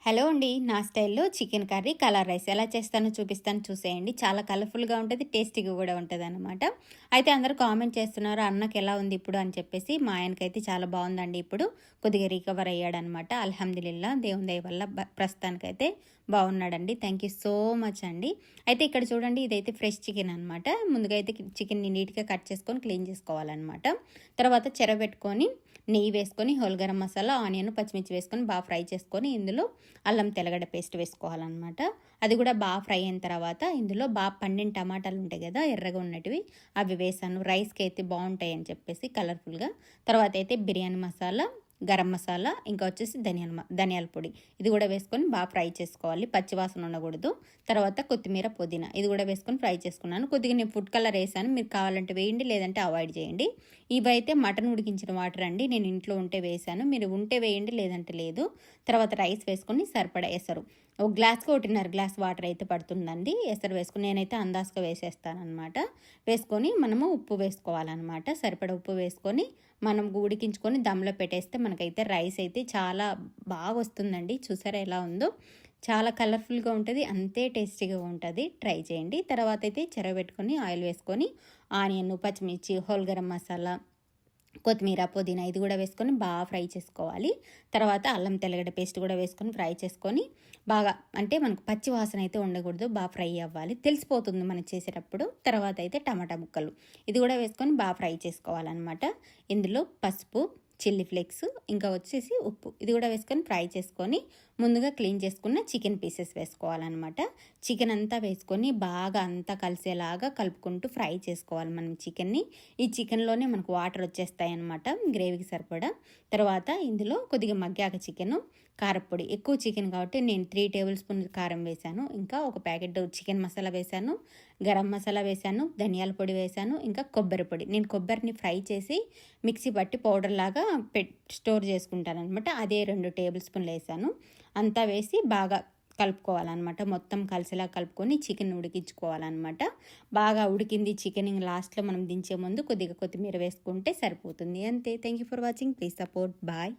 Hello అండి. నా స్టైల్‌లో చికెన్ కర్రీ, కలర్ రైస్ ఎలా చేస్తానో చూపిస్తాను చూసేయండి. చాలా కలర్‌ఫుల్‌గా ఉంటది. టేస్టీగా గూడా ఉంటదనమాట. అయితే అందరూ కామెంట్ చేస్తున్నారు అన్నకెలా ఉంది ఇప్పుడు అని చెప్పేసి. మా ఆయనకైతే చాలా బావుందండి ఇప్పుడు. కొద్దిగా రికవర్ అయ్యాడనమాట. అల్హమ్దులిల్లా దేవుని దయ వల్ల ప్రస్తుతానికైతే బాగున్నాడండి. థ్యాంక్ యూ సో మచ్ అండి. అయితే ఇక్కడ చూడండి ఇదైతే ఫ్రెష్ చికెన్ అనమాట. ముందుగా అయితే చికెన్‌ని నీట్‌గా కట్ చేసుకొని క్లీన్ చేసుకోవాలనమాట. తర్వాత చెరబెట్టుకొని నెయ్యి వేసుకొని హోల్ గరం మసాలా, ఆనియన్, పచ్చిమిర్చి వేసుకొని బాగా ఫ్రై చేసుకొని ఇందులో అల్లం తెల్లగడ్డ పేస్ట్ వేసుకోవాలన్నమాట. అది కూడా బాగా ఫ్రై అయిన తర్వాత ఇందులో బాగా పండిన టమాటాలు ఉంటాయి కదా ఎర్రగా ఉన్నటివి, అవి వేసాను. రైస్కి అయితే బాగుంటాయి అని చెప్పేసి కలర్ఫుల్గా. తర్వాత అయితే బిర్యానీ మసాలా, గరం మసాలా, ఇంకా వచ్చేసి ధనియాల పొడి ఇది కూడా వేసుకొని బాగా ఫ్రై చేసుకోవాలి. పచ్చివాసన ఉండకూడదు. తర్వాత కొత్తిమీర, పుదీనా ఇది కూడా వేసుకొని ఫ్రై చేసుకున్నాను. కొద్దిగా నేను ఫుడ్ కలర్ వేసాను. మీరు కావాలంటే వేయండి, లేదంటే అవాయిడ్ చేయండి. ఇవైతే మటన్ ఉడికించిన వాటర్ అండి. నేను ఇంట్లో ఉంటే వేసాను. మీరు ఉంటే వేయండి, లేదంటే లేదు. తర్వాత రైస్ వేసుకొని సరిపడా ఎసరు, ఒక గ్లాస్కి 1.5 గ్లాస్ వాటర్ అయితే పడుతుందండి. ఎసరు వేసుకుని నేనైతే అందాజుగా వేసేస్తానమాట. వేసుకొని మనము ఉప్పు వేసుకోవాలన్నమాట. సరిపడా ఉప్పు వేసుకొని మనం ఉడికించుకొని దమ్లో పెట్టేస్తే మనకైతే రైస్ అయితే చాలా బాగా వస్తుందండి. చూసారా ఎలా ఉందో, చాలా కలర్ఫుల్గా ఉంటుంది, అంతే టేస్టీగా ఉంటుంది. ట్రై చేయండి. తర్వాత అయితే చెరగబెట్టుకొని ఆయిల్ వేసుకొని ఆనియన్, పచ్చిమిర్చి, హోల్ గరం మసాలా, కొత్తిమీర, పుదీనా ఇది కూడా వేసుకొని బాగా ఫ్రై చేసుకోవాలి. తర్వాత అల్లం తెల్లగడ్డ పేస్ట్ కూడా వేసుకొని ఫ్రై చేసుకొని బాగా, అంటే మనకు పచ్చి వాసన అయితే ఉండకూడదు, బాగా ఫ్రై అవ్వాలి, తెలిసిపోతుంది మనం చేసేటప్పుడు. తర్వాత అయితే టమాటా ముక్కలు ఇది కూడా వేసుకొని బాగా ఫ్రై చేసుకోవాలన్నమాట. ఇందులో పసుపు, చిల్లీ ఫ్లేక్స్, ఇంకా వచ్చేసి ఉప్పు ఇది కూడా వేసుకొని ఫ్రై చేసుకొని ముందుగా క్లీన్ చేసుకున్న చికెన్ పీసెస్ వేసుకోవాలన్నమాట. చికెన్ అంతా వేసుకొని బాగా అంతా కలిసేలాగా కలుపుకుంటూ ఫ్రై చేసుకోవాలి మనం చికెన్ని. ఈ చికెన్లోనే మనకు వాటర్ వచ్చేస్తాయి అన్నమాట గ్రేవీకి సరిపడా. తర్వాత ఇందులో కొద్దిగా మగ్గాక చికెను, కారపొడి, ఎక్కువ చికెన్ కాబట్టి నేను 3 టేబుల్ స్పూన్ కారం వేశాను. ఇంకా ఒక ప్యాకెట్ చికెన్ మసాలా వేశాను, గరం మసాలా వేశాను, ధనియాల పొడి వేశాను, ఇంకా కొబ్బరి పొడి. నేను కొబ్బరిని ఫ్రై చేసి మిక్సీ పట్టి పౌడర్ లాగా స్టోర్ చేసుకుంటాను అనమాట. అదే 2 టేబుల్ స్పూన్లు వేసాను. అంతా వేసి బాగా కలుపుకోవాలన్నమాట. మొత్తం కలిసేలా కలుపుకొని చికెన్ ఉడికించుకోవాలన్నమాట. బాగా ఉడికింది చికెన్, లాస్ట్లో మనం దించే ముందు కొద్దిగా కొత్తిమీర వేసుకుంటే సరిపోతుంది. అంతే. Thank you for watching. Please support. Bye.